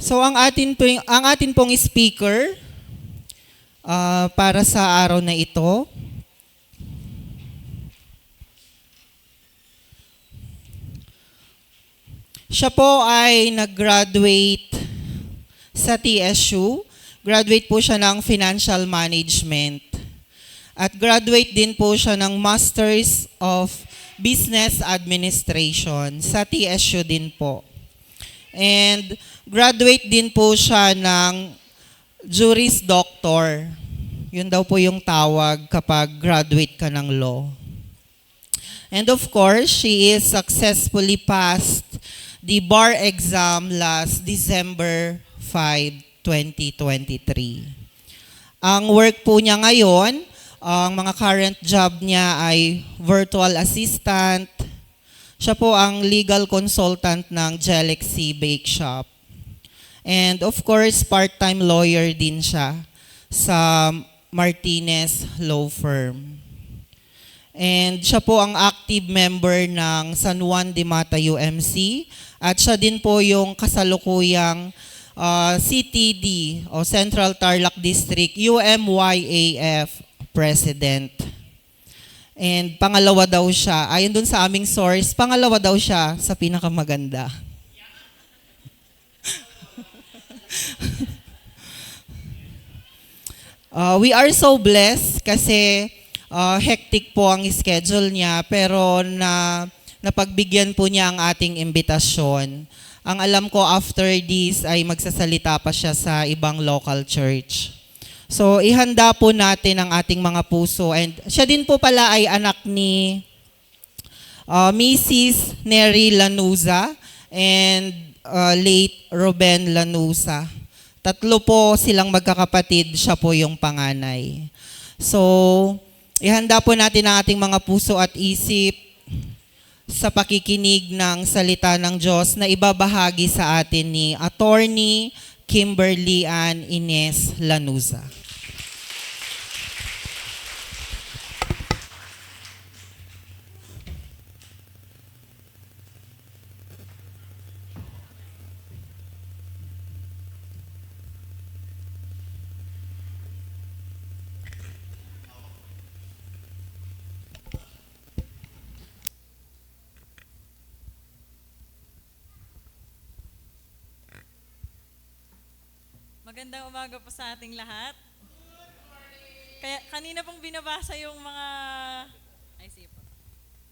So ang atin pong speaker para sa araw na ito, siya po ay nag-graduate sa TSU. Graduate po siya ng Financial Management. At graduate din po siya ng Masters of Business Administration sa TSU din po. And graduate din po siya ng Juris Doctor. Yun daw po yung tawag kapag graduate ka ng law. And of course, she is successfully passed the bar exam last December 5, 2023. Ang work po niya ngayon, ang mga current job niya ay virtual assistant. Siya po ang legal consultant ng Galaxy Bake Shop. And of course, part-time lawyer din siya sa Martinez Law Firm. And siya po ang active member ng San Juan de Mata UMC at siya din po yung kasalukuyang CTD o Central Tarlac District UMYAF President. And pangalawa daw siya, ayon dun sa aming source, pangalawa daw siya sa pinakamaganda. We are so blessed kasi hectic po ang schedule niya pero napagbigyan po niya ang ating imbitasyon. Ang alam ko after this ay magsasalita pa siya sa ibang local church. So ihanda po natin ang ating mga puso and siya din po pala ay anak ni Mrs. Nery Lanuza and late Ruben Lanuza. Tatlo po silang magkakapatid, siya po yung panganay. So ihanda po natin ang ating mga puso at isip sa pakikinig ng salita ng Diyos na ibabahagi sa atin ni Attorney Kimberly Ann Ines Lanuza. Magandang umaga po sa ating lahat. Kaya kanina pong binabasa yung mga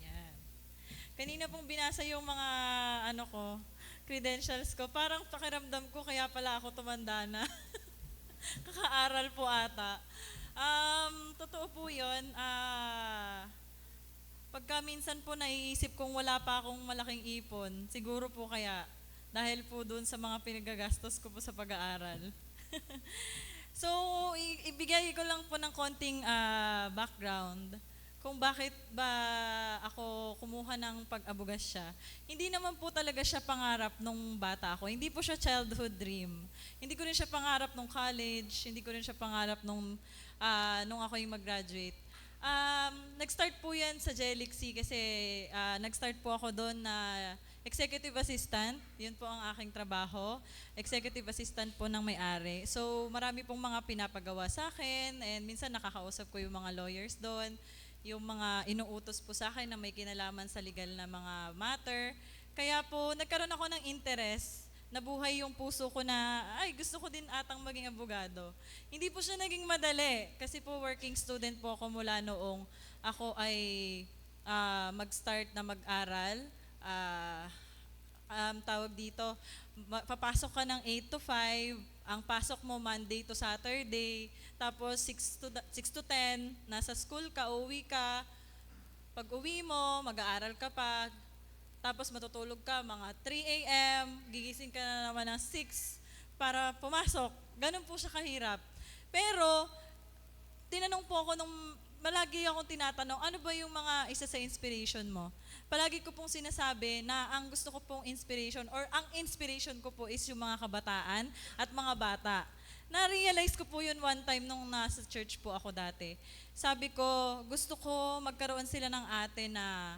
Yan. Kanina pong binasa yung mga credentials ko. Parang pakiramdam ko kaya pala ako tumanda na. Kakaaral po ata. Totoo po 'yon. Pagka minsan po naiisip kong wala pa akong malaking ipon, siguro po kaya dahil po doon sa mga pinagagastos ko po sa pag-aaral. So, ibigay ko lang po ng konting background kung bakit ba ako kumuha ng pag-abogasya. Hindi naman po talaga siya pangarap nung bata ako. Hindi po siya childhood dream. Hindi ko rin siya pangarap nung college. Hindi ko rin siya pangarap nung ako yung mag-graduate. Nag-start po yan sa Galaxy kasi nag-start po ako doon na executive assistant, yun po ang aking trabaho. Executive assistant po ng may-ari. So marami pong mga pinapagawa sa akin and minsan nakakausap ko yung mga lawyers doon, yung mga inuutos po sa akin na may kinalaman sa legal na mga matter. Kaya po nagkaroon ako ng interest, nabuhay yung puso ko na, gusto ko din atang maging abogado. Hindi po siya naging madali kasi po working student po ako mula noong ako ay mag-start na mag-aral. Tawag dito, papasok ka ng 8 to 5, ang pasok mo Monday to Saturday, tapos 6 to 10, nasa school ka, uwi ka, pag uwi mo, mag-aaral ka pa, tapos matutulog ka mga 3 a.m., gigising ka na naman ng 6 para pumasok. Ganun po siya kahirap. Pero, tinanong po ako malagi akong tinatanong, ano ba yung mga isa sa inspiration mo? Palagi ko pong sinasabi na ang gusto ko pong inspiration or ang inspiration ko po is yung mga kabataan at mga bata. Na-realize ko po yun one time nung nasa church po ako dati. Sabi ko, gusto ko magkaroon sila ng ate na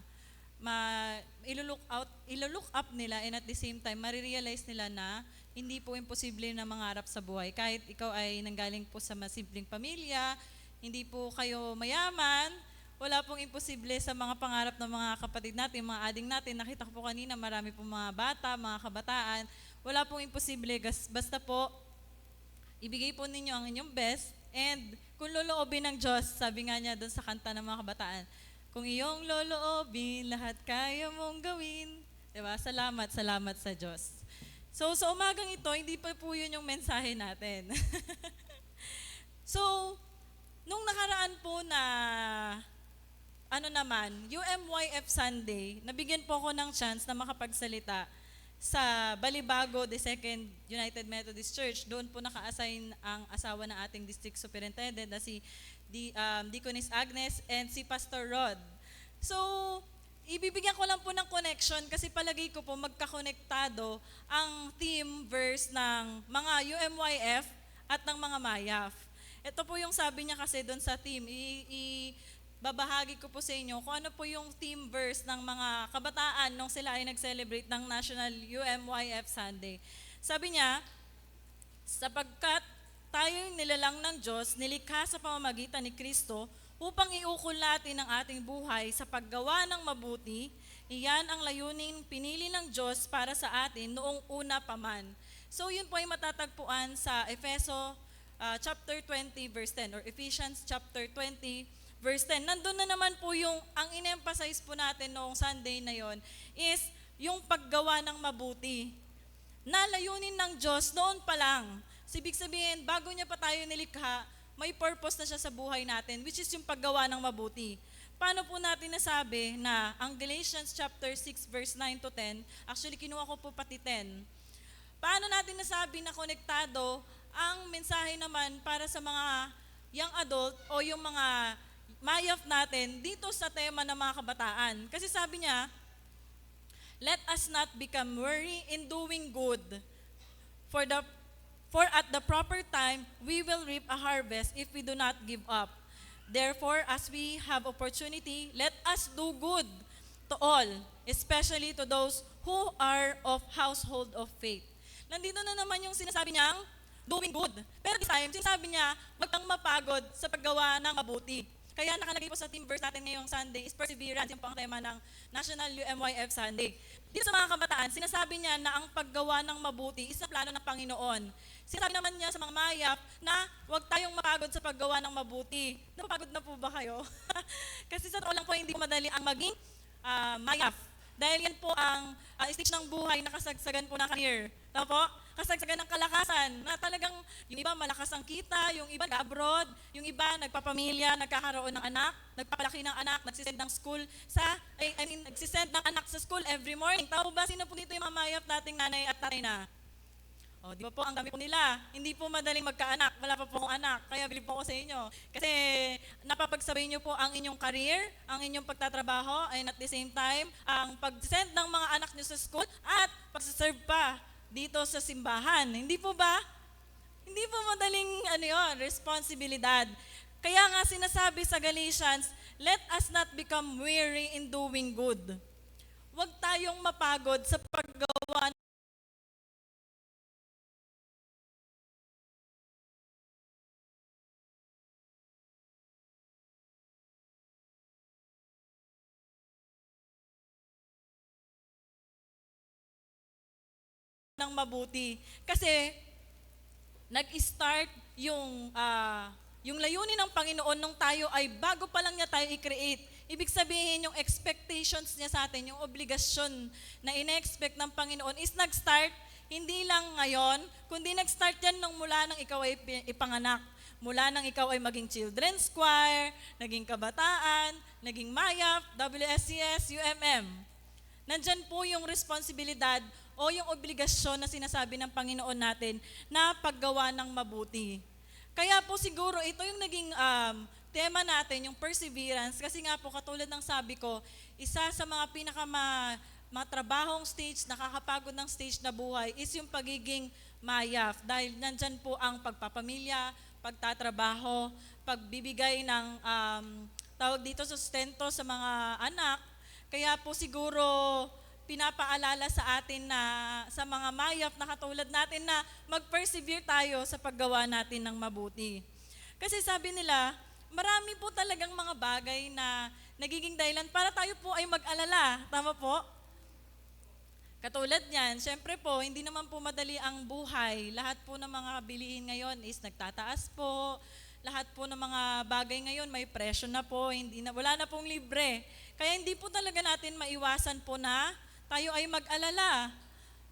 ilo-look up nila and at the same time, marirealize nila na hindi po imposible na mangarap sa buhay. Kahit ikaw ay nanggaling po sa masimpleng pamilya, hindi po kayo mayaman, wala pong imposible sa mga pangarap ng mga kapatid natin, mga ading natin. Nakita ko po kanina, marami pong mga bata, mga kabataan. Wala pong imposible, basta po, ibigay po ninyo ang inyong best. And kung loloobin ng Diyos, sabi nga niya doon sa kanta ng mga kabataan, kung iyong loloobin, lahat kaya mong gawin. Diba? Salamat, salamat sa Diyos. So, sa umagang ito, hindi pa po yun yung mensahe natin. So, nung nakaraan po na, UMYF Sunday, nabigyan po ako ng chance na makapagsalita sa Balibago, the Second United Methodist Church. Doon po naka-assign ang asawa ng ating district superintendent na si Deaconess Agnes and si Pastor Rod. So, ibibigyan ko lang po ng connection kasi palagay ko po magkakonektado ang theme verse ng mga UMYF at ng mga MAYAF. Ito po yung sabi niya kasi doon sa theme. Babahagi ko po sa inyo kung ano po yung theme verse ng mga kabataan nung sila ay nag-celebrate ng National UMYF Sunday. Sabi niya, sapagkat tayo'y nilalang ng Diyos, nilikha sa pamamagitan ni Kristo, upang iukol natin ang ating buhay sa paggawa ng mabuti, iyan ang layuning pinili ng Diyos para sa atin noong una pa man. So yun po ay matatagpuan sa chapter 20 verse 10 or Ephesians chapter 20 verse 10. Nandun na naman po yung, ang in-emphasize po natin noong Sunday na yon is yung paggawa ng mabuti. Na layunin ng Diyos noon pa lang. Ibig sabihin, bago niya pa tayo nilikha, may purpose na siya sa buhay natin, which is yung paggawa ng mabuti. Paano po natin nasabi na ang Galatians chapter 6 verse 9 to 10, actually kinuha ko po pati 10. Paano natin nasabi na konektado ang mensahe naman para sa mga young adult o yung mga MAYAF natin dito sa tema ng mga kabataan? Kasi sabi niya, let us not become weary in doing good, for at the proper time we will reap a harvest if we do not give up. Therefore, as we have opportunity, let us do good to all, especially to those who are of household of faith. Nandito na naman yung sinasabi niyang doing good. Pero this time, sinasabi niya, huwag kang mapagod sa paggawa ng mabuti. Kaya nakalagay po sa theme verse natin ngayong Sunday is perseverance, yung pang tema ng National UMYF Sunday. Dito sa mga kabataan, sinasabi niya na ang paggawa ng mabuti is na plano ng Panginoon. Sinasabi naman niya sa mga MAYAF na huwag tayong mapagod sa paggawa ng mabuti. Napapagod na po ba kayo? Kasi sa totoo lang po, hindi madali ang maging MAYAF. Dahil yan po ang stage ng buhay na kasagsagan po ng career. Tama po? Kasagsagan ng kalakasan na talagang yung iba malakas ang kita, yung iba nag-abroad, yung iba nagpapamilya, nagkakaroon ng anak, nagpapalaki ng anak, nagsisend ng school nagsisend ng anak sa school every morning. Tama ba? Sino po dito yung mga MAYAF nating nanay at tatay na? O, di ba po, ang dami po nila. Hindi po madaling magkaanak. Wala pa po akong anak. Kaya bilib po ako sa inyo. Kasi napapagsabay niyo po ang inyong career, ang inyong pagtatrabaho, and at the same time, ang pag-send ng mga anak niyo sa school at pagsaserve pa dito sa simbahan. Hindi po ba? Hindi po madaling responsibilidad. Kaya nga sinasabi sa Galatians, let us not become weary in doing good. Huwag tayong mapagod sa paggawa ng mabuti. Kasi nag-start yung layunin ng Panginoon nung tayo ay bago pa lang niya tayo i-create. Ibig sabihin yung expectations niya sa atin, yung obligasyon na ine-expect ng Panginoon is nag-start hindi lang ngayon, kundi nag-start yan nung mula nang ikaw ay ipanganak. Mula nang ikaw ay maging children's choir, naging kabataan, naging MAYAF, WSCS, UMM. Nandyan po yung responsibilidad o yung obligasyon na sinasabi ng Panginoon natin na paggawa ng mabuti. Kaya po siguro ito yung naging tema natin, yung perseverance. Kasi nga po katulad ng sabi ko, isa sa mga matrabahong stage, nakakapagod ng stage na buhay is yung pagiging MAYAF. Dahil nandyan po ang pagpapamilya, pagtatrabaho, pagbibigay ng tawag dito sustento sa mga anak. Kaya po siguro pinapaalala sa atin na sa mga mayap na katulad natin na mag-persevere tayo sa paggawa natin ng mabuti. Kasi sabi nila, marami po talagang mga bagay na nagiging dahilan para tayo po ay mag-alala. Tama po? Katulad niyan, syempre po, hindi naman po madali ang buhay. Lahat po ng mga bilihin ngayon is nagtataas po. Lahat po ng mga bagay ngayon may presyo na po, wala na pong libre. Kaya hindi po talaga natin maiwasan po na tayo ay mag-alala.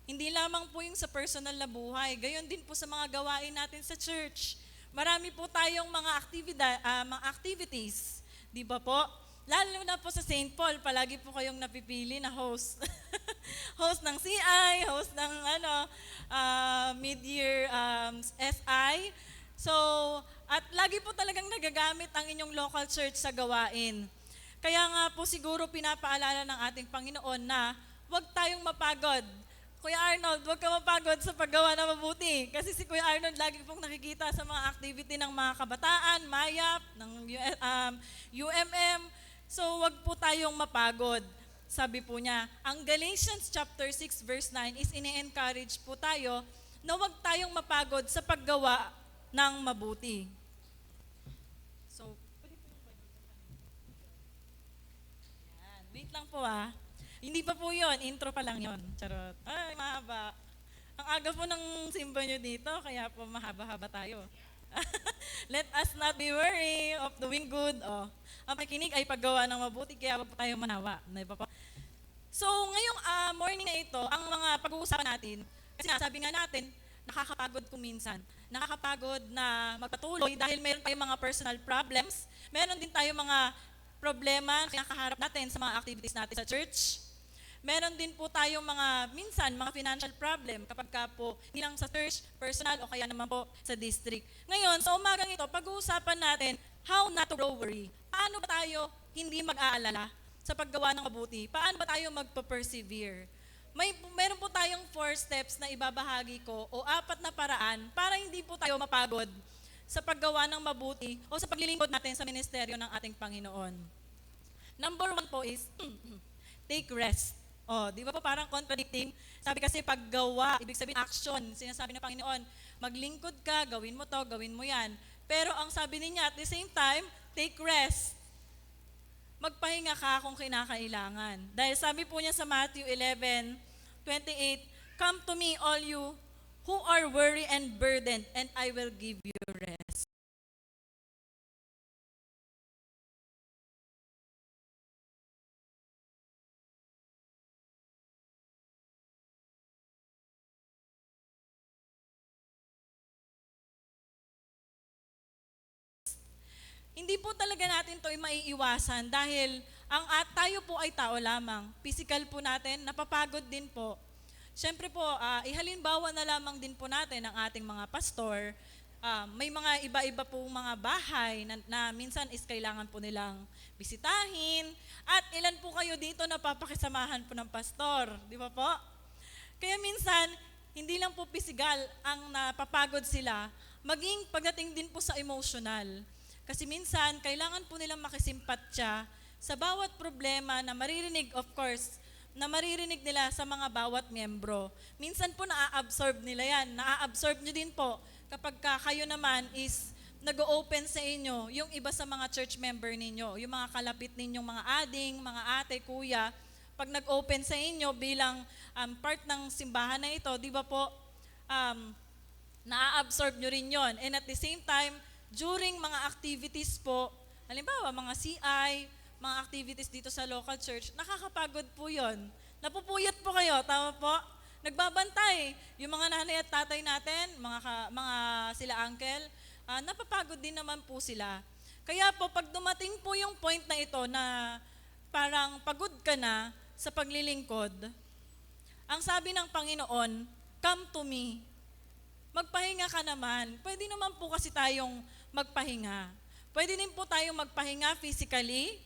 Hindi lamang po yung sa personal na buhay, gayon din po sa mga gawain natin sa church. Marami po tayong mga activities, di ba po? Lalo na po sa St. Paul, palagi po kayong napipili na host. Host ng CI, host ng mid-year SI. So, at lagi po talagang nagagamit ang inyong local church sa gawain. Kaya nga po siguro pinapaalala ng ating Panginoon na huwag tayong mapagod. Kuya Arnold, huwag ka mapagod sa paggawa ng mabuti. Kasi si Kuya Arnold lagi pong nakikita sa mga activity ng mga kabataan, MAYAP, ng UMM. So, wag po tayong mapagod. Sabi po niya, ang Galatians chapter 6 verse 9 is ini-encourage po tayo na wag tayong mapagod sa paggawa ng mabuti. So, yan. Wait lang po Hindi pa po yun, intro pa lang yun. Charot. Ay, mahaba. Ang aga po ng simba nyo dito, kaya po mahaba-haba tayo. Let us not be weary of doing good. Ang pakikinig ay paggawa ng mabuti, kaya wag po tayo manawa. So, ngayong morning na ito, ang mga pag-uusapan natin, kasi sabi nga natin, nakakapagod kung minsan. Nakakapagod na magpatuloy dahil meron tayong mga personal problems, meron din tayong mga problema na kinakaharap natin sa mga activities natin sa church. Meron din po tayong minsan, mga financial problem kapag ka po hindi lang sa church, personal o kaya naman po sa district. Ngayon, sa umagang ito, pag-uusapan natin how not to grow worry. Paano ba tayo hindi mag-aalala sa paggawa ng mabuti? Paano ba tayo magpa-persevere? Meron po tayong 4 steps na ibabahagi ko o 4 na paraan para hindi po tayo mapagod sa paggawa ng mabuti o sa paglilingkod natin sa ministeryo ng ating Panginoon. Number 1 po is take rest. Di ba po parang contradicting? Sabi kasi paggawa, ibig sabihin action. Sinasabi ng Panginoon, maglingkod ka, gawin mo to, gawin mo yan. Pero ang sabi niya at the same time, take rest. Magpahinga ka kung kinakailangan. Dahil sabi po niya sa Matthew 11:28, come to me all you who are weary and burdened, and I will give you rest. Hindi po talaga natin to maiiwasan dahil tayo po ay tao lamang. Physical po natin, napapagod din po. Siyempre po, ihalimbawa na lamang din po natin ang ating mga pastor. May mga iba-iba po mga bahay na minsan is kailangan po nilang bisitahin. At ilan po kayo dito na papakisamahan po ng pastor, di ba po? Kaya minsan, hindi lang po physical ang napapagod sila, maging pagdating din po sa emotional. Kasi minsan, kailangan po nilang makisimpatya sa bawat problema na maririnig, of course, na maririnig nila sa mga bawat miyembro. Minsan po naa-absorb nila yan. Naa-absorb nyo din po kapag kayo naman is nag-open sa inyo yung iba sa mga church member ninyo, yung mga kalapit ninyong mga ading, mga ate, kuya, pag nag-open sa inyo bilang part ng simbahan na ito, di ba po, naa-absorb nyo rin yon. And at the same time, during mga activities po, halimbawa mga CI, mga activities dito sa local church, nakakapagod po yon. Napupuyat po kayo, tama po? Nagbabantay. Yung mga nanay at tatay natin, mga sila uncle, napapagod din naman po sila. Kaya po, pag dumating po yung point na ito na parang pagod ka na sa paglilingkod, ang sabi ng Panginoon, come to me. Magpahinga ka naman. Pwede naman po kasi tayong magpahinga. Pwede din po tayong magpahinga physically.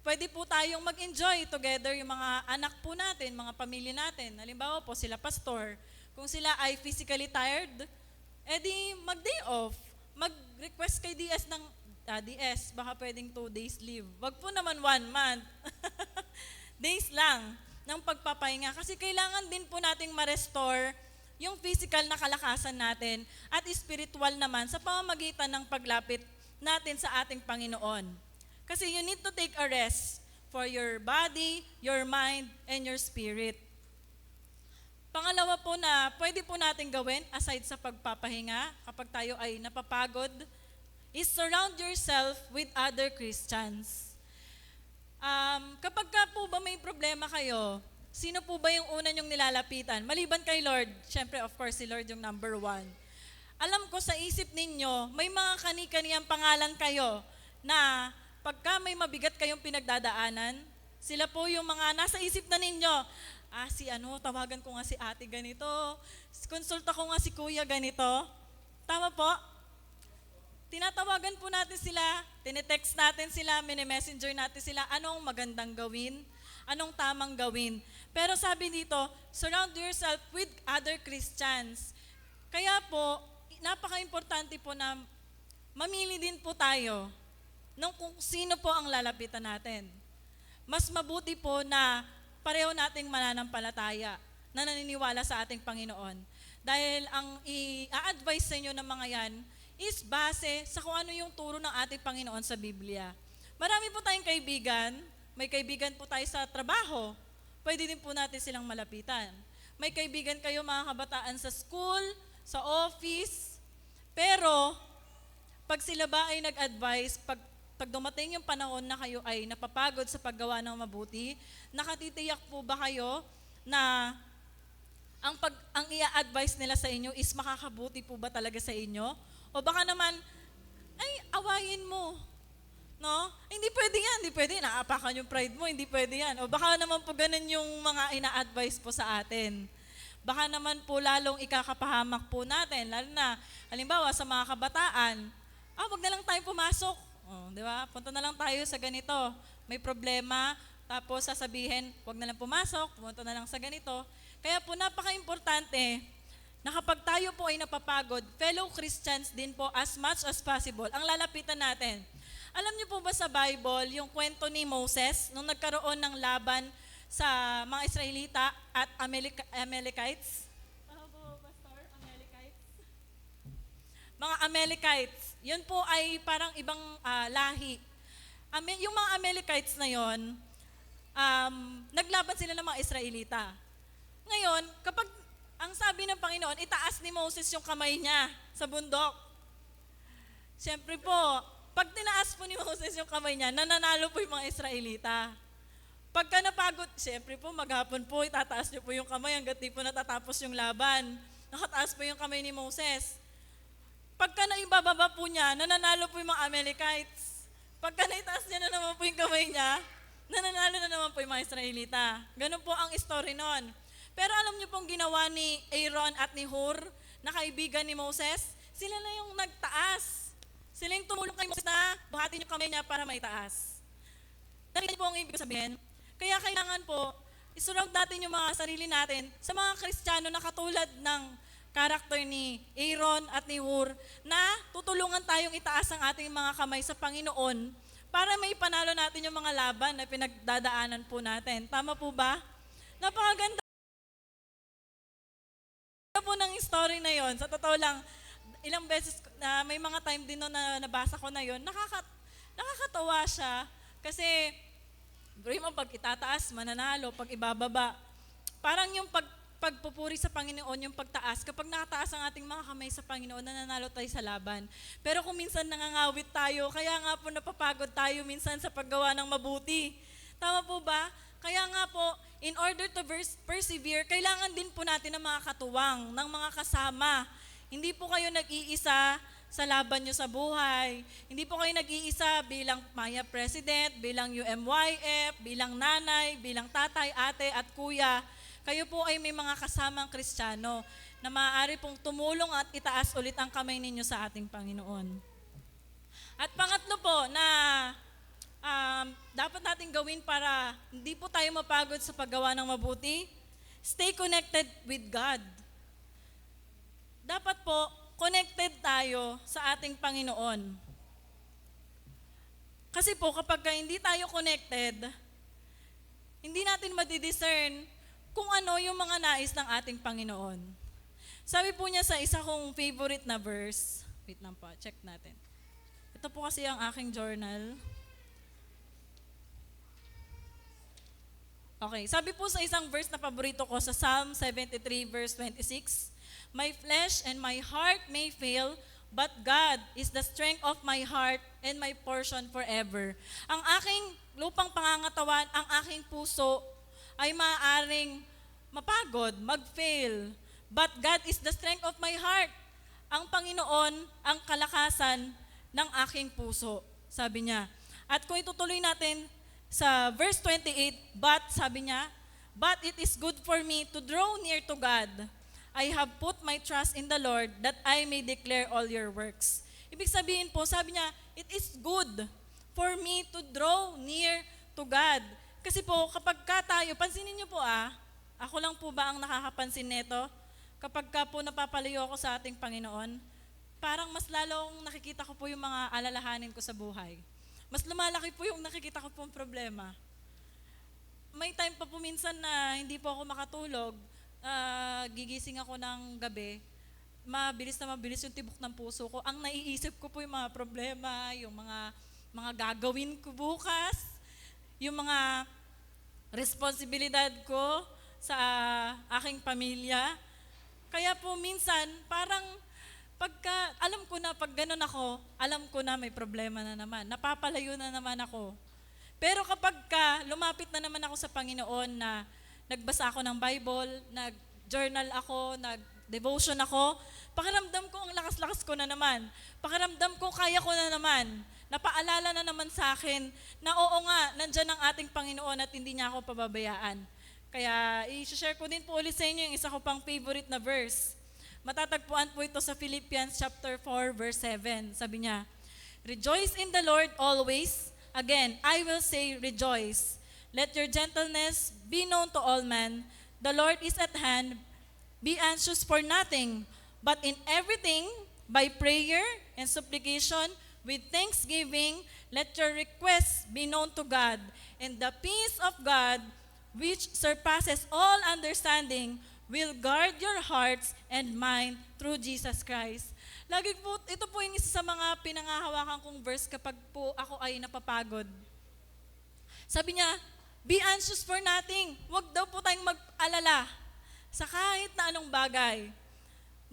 Pwede po tayong mag-enjoy together yung mga anak po natin, mga pamilya natin. Halimbawa po sila pastor. Kung sila ay physically tired, edi mag-day off. Mag-request kay DS ng DS, baka pwedeng 2 days leave. Wag po naman 1 month. Days lang. ng pagpapahinga kasi kailangan din po nating ma-restore yung physical na kalakasan natin at spiritual naman sa pamamagitan ng paglapit natin sa ating Panginoon. Kasi you need to take a rest for your body, your mind, and your spirit. Pangalawa po na pwede po natin gawin aside sa pagpapahinga kapag tayo ay napapagod is surround yourself with other Christians. Kapag ka po ba may problema kayo, sino po ba yung una nyong nilalapitan? Maliban kay Lord, syempre of course si Lord yung number one. Alam ko sa isip ninyo, may mga kani-kaniyang pangalan kayo na pagka may mabigat kayong pinagdadaanan, sila po yung mga nasa isip na ninyo. Tawagan ko nga si ate ganito, konsulta ko nga si kuya ganito. Tama po? Tinatawagan po natin sila, tinetext natin sila, mini-messenger natin sila, anong magandang gawin, anong tamang gawin. Pero sabi dito, surround yourself with other Christians. Kaya po, napaka-importante po na mamili din po tayo ng kung sino po ang lalapitan natin. Mas mabuti po na pareho nating mananampalataya na naniniwala sa ating Panginoon. Dahil ang i-advise sa inyo ng mga yan is base sa kung ano yung turo ng ating Panginoon sa Biblia. Marami po tayong kaibigan, may kaibigan po tayo sa trabaho, pwede din po natin silang malapitan. May kaibigan kayo mga kabataan sa school, sa office, pero pag sila ba ay nag-advise, pag dumating yung panahon na kayo ay napapagod sa paggawa ng mabuti, nakatitiyak po ba kayo na ang i-advise nila sa inyo is makakabuti po ba talaga sa inyo? O baka naman, ay, awayin mo. No? Hindi pwede yan, hindi pwede. Naapakan yung pride mo, hindi pwede yan. O baka naman po ganun yung mga ina-advise po sa atin. Baka naman po lalong ikakapahamak po natin, lalo na, halimbawa sa mga kabataan, wag na lang tayo pumasok. Di ba? Punta na lang tayo sa ganito. May problema, tapos sasabihin, wag na lang pumasok, pumunta na lang sa ganito. Kaya po napaka-importante na kapag tayo po ay napapagod, fellow Christians din po as much as possible, ang lalapitan natin. Alam niyo po ba sa Bible, yung kwento ni Moses, nung nagkaroon ng laban sa mga Israelita at Amalekites? Mga Amalekites, yun po ay parang ibang lahi. Yung mga Amalekites na yun, naglaban sila ng mga Israelita. Ngayon, kapag ang sabi ng Panginoon, itaas ni Moses yung kamay niya sa bundok. Siyempre po, pag tinaas po ni Moses yung kamay niya, nananalo po yung mga Israelita. Pagka napagod, siyempre po, maghapon po, itataas niyo po yung kamay hanggang di po natatapos yung laban. Nakataas po yung kamay ni Moses. Pagka naibababa po niya, nananalo po yung mga Amalekites. Pagka naitaas niya na naman po yung kamay niya, nananalo na naman po yung mga Israelita. Ganun po ang story nun. Pero alam niyo pong ginawa ni Aaron at ni Hur, na kaibigan ni Moses, sila na yung nagtaas. Sila yung tumulong kay Moses na buhatin yung kamay niya para maitaas. Narinig po ang ibig sabihin. Kaya kailangan po, isurround natin yung mga sarili natin sa mga Kristiyano na katulad ng karakter ni Aaron at ni Hur, na tutulungan tayong itaas ang ating mga kamay sa Panginoon para may panalo natin yung mga laban na pinagdadaanan po natin. Tama po ba? Napakaganda po ng story na yon. Sa totoo lang, ilang beses na may mga time din na nabasa ko na yon, nakakatawa siya kasi mo pag itataas, mananalo, pag ibababa. Parang yung pagpupuri sa Panginoon, yung pagtaas, kapag nakataas ang ating mga kamay sa Panginoon, nananalo tayo sa laban. Pero kung minsan nangangawit tayo, kaya nga po napapagod tayo minsan sa paggawa ng mabuti. Tama po ba? Kaya nga po, in order to persevere, kailangan din po natin ng mga katuwang, ng mga kasama. Hindi po kayo nag-iisa sa laban nyo sa buhay. Hindi po kayo nag-iisa bilang Maya President, bilang UMYF, bilang nanay, bilang tatay, ate at kuya. Kayo po ay may mga kasamang Kristiyano na maaari pong tumulong at itaas ulit ang kamay ninyo sa ating Panginoon. At pangatlo po na dapat natin gawin para hindi po tayo mapagod sa paggawa ng mabuti, stay connected with God. Dapat po, connected tayo sa ating Panginoon. Kasi po, kapag hindi tayo connected, hindi natin madidiscern kung ano yung mga nais ng ating Panginoon. Sabi po niya sa isa kong favorite na verse, wait lang pa, check natin. Ito po kasi ang aking journal. Okay, sabi po sa isang verse na paborito ko sa Psalm 73 verse 26, "My flesh and my heart may fail, but God is the strength of my heart and my portion forever." Ang aking lupang pangangatawan, ang aking puso ay maaaring mapagod, mag-fail, but God is the strength of my heart. Ang Panginoon ang kalakasan ng aking puso, sabi niya. At kung itutuloy natin sa verse 28, but sabi niya, "But it is good for me to draw near to God. I have put my trust in the Lord that I may declare all your works." Ibig sabihin po, sabi niya, it is good for me to draw near to God. Kasi po, kapag ka tayo, pansinin niyo po ako lang po ba ang nakakapansin nito? Kapag ka po napapalayo ako sa ating Panginoon, parang mas lalong nakikita ko po yung mga alalahanin ko sa buhay. Mas lumalaki po yung nakikita ko pong problema. May time pa po minsan na hindi po ako makatulog, gigising ako ng gabi, mabilis na mabilis yung tibok ng puso ko. Ang naiisip ko po yung mga problema, yung mga gagawin ko bukas, yung mga responsibilidad ko sa aking pamilya. Kaya po minsan, parang alam ko na pag ganun ako, alam ko na may problema na naman. Napapalayo na naman ako. Pero kapag lumapit na naman ako sa Panginoon na nagbasa ako ng Bible, nag-journal ako, nag-devotion ako, pakiramdam ko ang lakas-lakas ko na naman. Pakiramdam ko kaya ko na naman. Napaalala na naman sa akin na oo nga, nandyan ang ating Panginoon at hindi niya ako pababayaan. Kaya i-share ko din po ulit sa inyo yung isa ko pang favorite na verse. Matatagpuan po ito sa Philippians chapter 4 verse 7. Sabi niya, "Rejoice in the Lord always. Again, I will say rejoice. Let your gentleness be known to all men. The Lord is at hand. Be anxious for nothing, but in everything, by prayer and supplication, with thanksgiving, let your requests be known to God. And the peace of God, which surpasses all understanding, will guard your hearts and mind through Jesus Christ." Lagi po, ito po yung isa sa mga pinangahawakan kong verse kapag po ako ay napapagod. Sabi niya, be anxious for nothing. Huwag daw po tayong mag-alala sa kahit na anong bagay.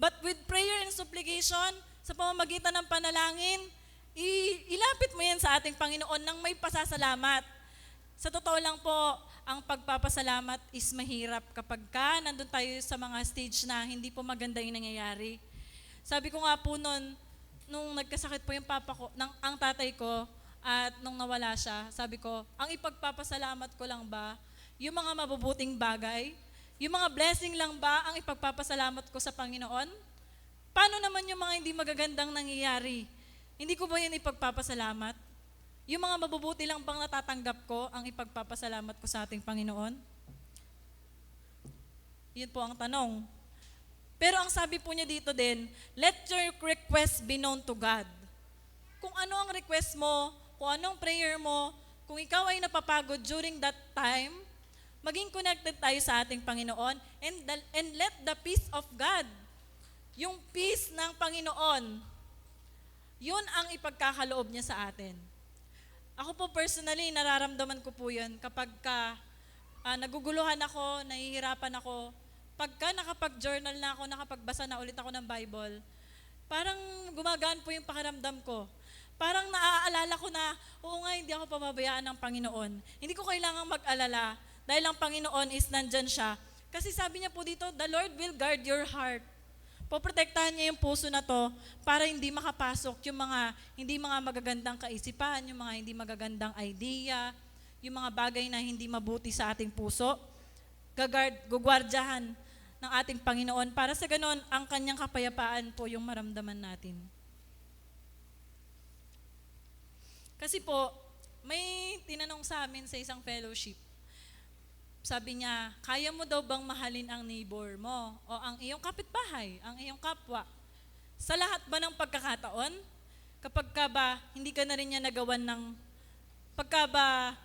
But with prayer and supplication, sa pamamagitan ng panalangin, ilapit mo yan sa ating Panginoon nang may pasasalamat. Sa totoo lang po, ang pagpapasalamat is mahirap kapag nandun tayo sa mga stage na hindi po maganda yung nangyayari. Sabi ko nga po nung nagkasakit po yung papa ko, ang tatay ko, at nung nawala siya, sabi ko, ang ipagpapasalamat ko lang ba, yung mga mabubuting bagay, yung mga blessing lang ba ang ipagpapasalamat ko sa Panginoon? Paano naman yung mga hindi magagandang nangyayari? Hindi ko ba yun ipagpapasalamat? Yung mga mabubuti lang bang natatanggap ko ang ipagpapasalamat ko sa ating Panginoon? Yun po ang tanong. Pero ang sabi po niya dito din, let your request be known to God. Kung ano ang request mo, kung anong prayer mo, kung ikaw ay napapagod during that time, maging connected tayo sa ating Panginoon and let the peace of God, yung peace ng Panginoon, yun ang ipagkakaloob niya sa atin. Ako po personally, nararamdaman ko po yun kapag naguguluhan ako, nahihirapan ako, pagka nakapag-journal na ako, nakapagbasa na ulit ako ng Bible, parang gumagaan po yung pakiramdam ko. Parang naaalala ko na, oo nga, hindi ako pababayaan ng Panginoon. Hindi ko kailangang mag-alala dahil ang Panginoon is nandyan siya. Kasi sabi niya po dito, the Lord will guard your heart. Poprotektahan niya yung puso na to para hindi makapasok yung hindi mga magagandang kaisipan, yung mga hindi magagandang idea, yung mga bagay na hindi mabuti sa ating puso. Gugwardyahan ng ating Panginoon para sa ganon, ang kanyang kapayapaan po yung maramdaman natin. Kasi po, may tinanong sa amin sa isang fellowship. Sabi niya, kaya mo daw bang mahalin ang neighbor mo o ang iyong kapitbahay, ang iyong kapwa? Sa lahat ba ng pagkakataon? Kapag ka ba, hindi ka na rin niya nagawan ng, pagka ba,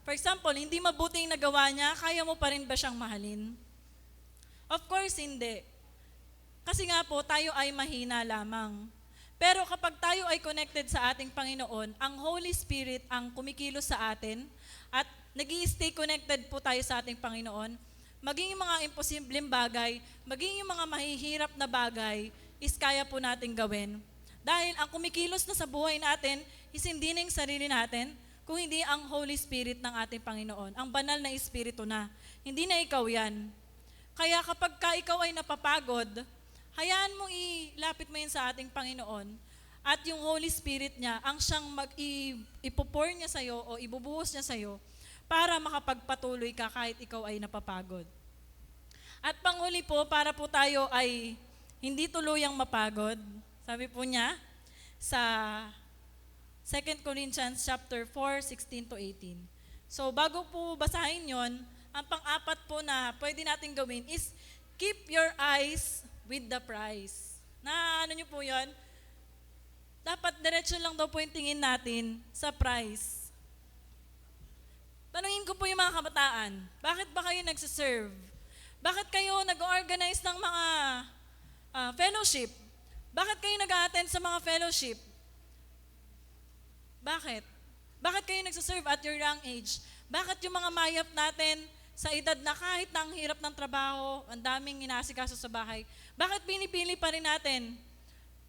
For example, hindi mabuti yung nagawa niya, kaya mo pa rin ba siyang mahalin? Of course, hindi. Kasi nga po, tayo ay mahina lamang. Pero kapag tayo ay connected sa ating Panginoon, ang Holy Spirit ang kumikilos sa atin at nag-i-stay connected po tayo sa ating Panginoon, maging yung mga imposibleng bagay, maging yung mga mahihirap na bagay, is kaya po natin gawin. Dahil ang kumikilos na sa buhay natin, is hindi na yung sarili natin, kung hindi ang Holy Spirit ng ating Panginoon. Ang banal na Espiritu na. Hindi na ikaw yan. Kaya kapag ikaw ay napapagod, hayaan mo ilapit mo yun sa ating Panginoon at yung Holy Spirit niya, ang siyang ipopour niya sa'yo o ibubuhos niya sa'yo para makapagpatuloy ka kahit ikaw ay napapagod. At panghuli po, para po tayo ay hindi tuluyang mapagod, sabi po niya sa 2 Corinthians chapter 4, 16 to 18. So bago po basahin yon, ang pang-apat po na pwede natin gawin is keep your eyes with the prize. Na ano nyo po yun? Dapat diretso lang daw po yung tingin natin sa prize. Tanungin ko po yung mga kabataan, bakit ba kayo nagsiserve? Bakit kayo nag-organize ng mga fellowship? Bakit kayo nag-attend sa mga fellowship? Bakit? Bakit kayo nagsiserve at your young age? Bakit yung mga mayap natin sa edad na kahit na ang hirap ng trabaho, ang daming inasikaso sa bahay, bakit pinipili pa rin natin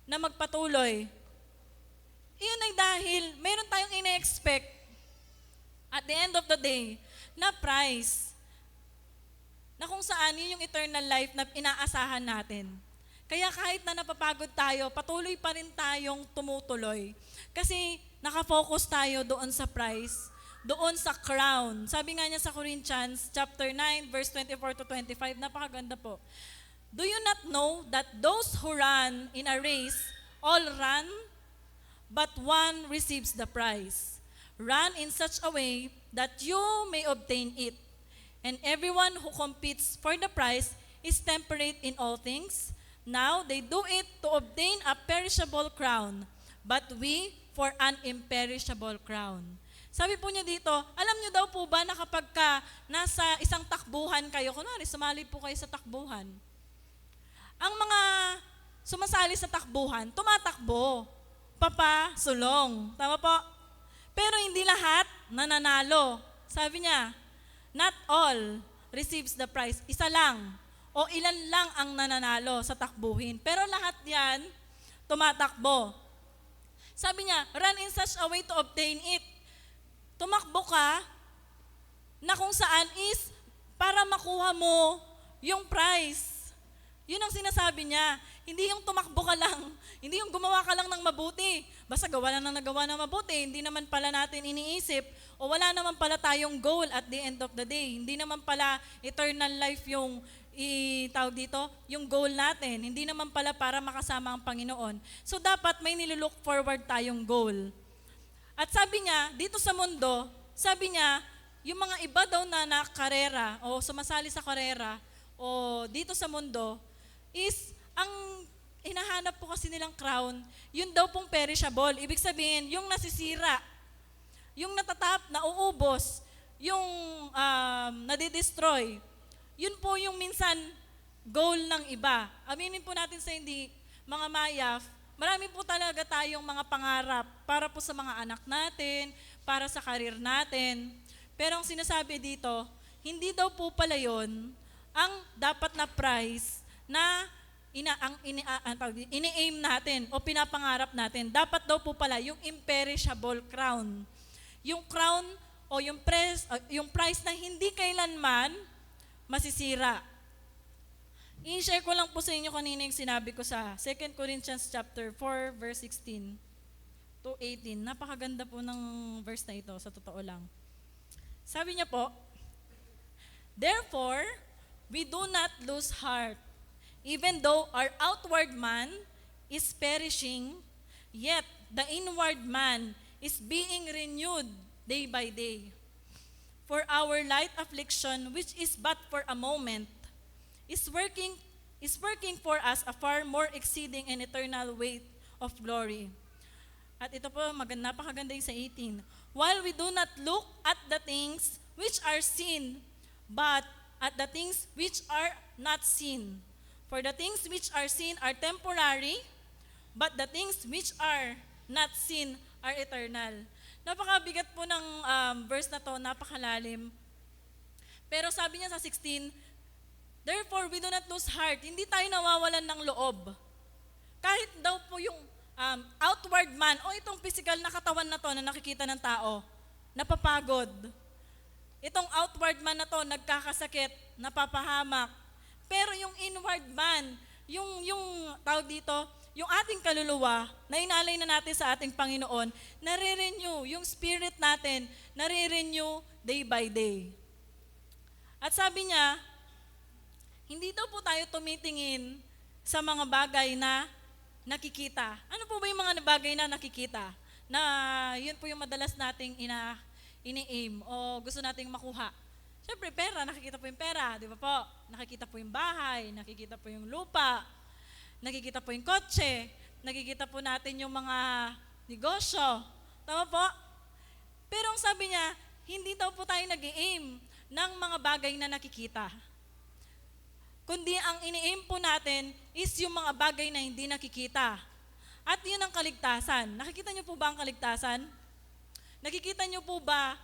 na magpatuloy? Iyon ay dahil meron tayong ine-expect at the end of the day na prize na kung saan yun yung eternal life na inaasahan natin. Kaya kahit na napapagod tayo, patuloy pa rin tayong tumutuloy. Kasi nakafocus tayo doon sa prize, doon sa crown. Sabi nga niya sa Corinthians chapter 9 verse 24 to 25, napakaganda po. Do you not know that those who run in a race all run, but one receives the prize? Run in such a way that you may obtain it. And everyone who competes for the prize is temperate in all things. Now they do it to obtain a perishable crown, but we for an imperishable crown. Sabi po niya dito, alam niyo daw po ba na kapag nasa isang takbuhan kayo, kunwari sumali po kayo sa takbuhan, ang mga sumasali sa takbuhan, tumatakbo, papasulong. Tama po? Pero hindi lahat nananalo. Sabi niya, not all receives the prize. Isa lang o ilan lang ang nananalo sa takbuhin. Pero lahat yan, tumatakbo. Sabi niya, run in such a way to obtain it. Tumakbo ka na kung saan is para makuha mo yung prize. Yun ang sinasabi niya. Hindi yung tumakbo ka lang. Hindi yung gumawa ka lang ng mabuti. Basta gawa lang ng nagawa ng mabuti. Hindi naman pala natin iniisip o wala naman pala tayong goal at the end of the day. Hindi naman pala eternal life yung tawag dito, yung goal natin. Hindi naman pala para makasama ang Panginoon. So dapat may nilulook forward tayong goal. At sabi niya, dito sa mundo, sabi niya, yung mga iba daw na karera o sumasali sa karera o dito sa mundo is ang hinahanap po kasi nilang crown, yun daw pong perishable. Ibig sabihin, yung nasisira, yung nauubos, yung nadidestroy, yun po yung minsan goal ng iba. Aminin po natin sa hindi, mga mayaf, marami po talaga tayong mga pangarap para po sa mga anak natin, para sa karir natin. Pero ang sinasabi dito, hindi daw po pala yun ang dapat na prize na ini-aim natin o pinapangarap natin. Dapat daw po pala yung imperishable crown. Yung crown o yung prize na hindi kailanman masisira. I-share ko lang po sa inyo kanina yung sinabi ko sa 2 Corinthians chapter 4 verse 16 to 18. Napakaganda po ng verse na ito, sa totoo lang. Sabi niya po, therefore, we do not lose heart. Even though our outward man is perishing, yet the inward man is being renewed day by day. For our light affliction, which is but for a moment, is working for us a far more exceeding and eternal weight of glory. At ito po, napakaganda yung sa 18. While we do not look at the things which are seen, but at the things which are not seen. For the things which are seen are temporary, but the things which are not seen are eternal. Napakabigat po ng verse na to, napakalalim. Pero sabi niya sa 16, therefore we do not lose heart. Hindi tayo nawawalan ng loob. Kahit daw po yung outward man, o itong physical na katawan na to na nakikita ng tao, napapagod. Itong outward man na to, nagkakasakit, napapahamak. Pero yung inward man, yung tawag dito, yung ating kaluluwa, na inalay na natin sa ating Panginoon, nare-renew, yung spirit natin, nare-renew day by day. At sabi niya, hindi daw po tayo tumitingin sa mga bagay na nakikita. Ano po ba yung mga bagay na nakikita? Na yun po yung madalas nating ini-aim o gusto nating makuha. Siyempre, pera, nakikita po yung pera, di ba po? Nakikita po yung bahay, nakikita po yung lupa, nakikita po yung kotse, nakikita po natin yung mga negosyo. Tama po? Pero ang sabi niya, hindi daw po tayo nag-i-aim ng mga bagay na nakikita. Kundi ang ini-aim po natin is yung mga bagay na hindi nakikita. At yun ang kaligtasan. Nakikita niyo po ba ang kaligtasan? Nakikita niyo po ba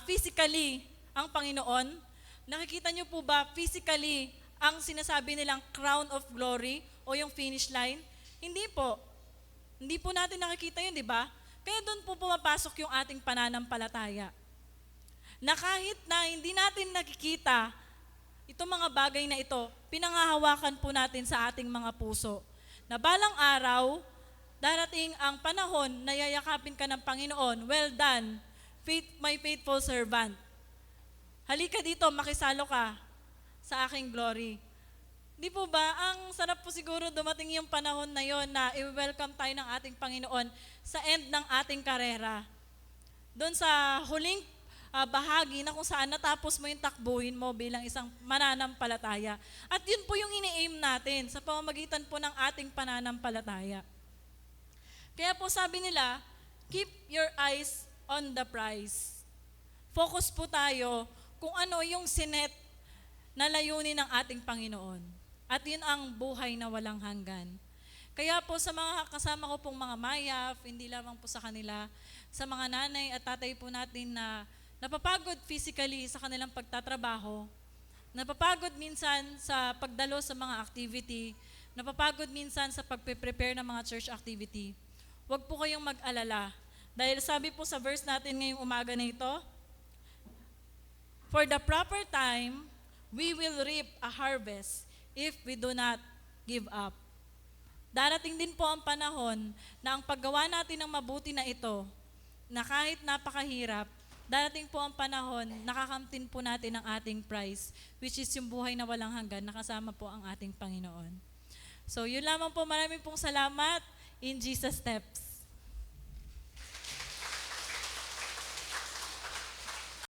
physically ang Panginoon? Nakikita niyo po ba physically ang sinasabi nilang crown of glory o yung finish line? Hindi po. Hindi po natin nakikita yun, di ba? Kaya doon po pumapasok yung ating pananampalataya. Na kahit na hindi natin nakikita itong mga bagay na ito, pinangahawakan po natin sa ating mga puso. Na balang araw, darating ang panahon na yayakapin ka ng Panginoon, well done, my faithful servant. Halika dito, makisalo ka sa aking glory. Di po ba, ang sarap po siguro dumating yung panahon na yon na i-welcome tayo ng ating Panginoon sa end ng ating karera. Doon sa huling bahagi na kung saan natapos mo yung takbuhin mo bilang isang mananampalataya. At yun po yung ini-aim natin sa pamamagitan po ng ating pananampalataya. Kaya po sabi nila, keep your eyes on the prize. Focus po tayo kung ano yung sinet na layunin ng ating Panginoon. At yun ang buhay na walang hanggan. Kaya po sa mga kasama ko pong mga mayaf, hindi lamang po sa kanila, sa mga nanay at tatay po natin na napapagod physically sa kanilang pagtatrabaho, napapagod minsan sa pagdalo sa mga activity, napapagod minsan sa pagpe-prepare ng mga church activity. Huwag po kayong mag-alala. Dahil sabi po sa verse natin ngayong umaga na ito, for the proper time, we will reap a harvest if we do not give up. Darating din po ang panahon na ang paggawa natin ng mabuti na ito, na kahit napakahirap, darating po ang panahon, nakakamtin po natin ang ating prize, which is yung buhay na walang hanggan, nakasama po ang ating Panginoon. So yun lamang po, maraming pong salamat in Jesus' steps.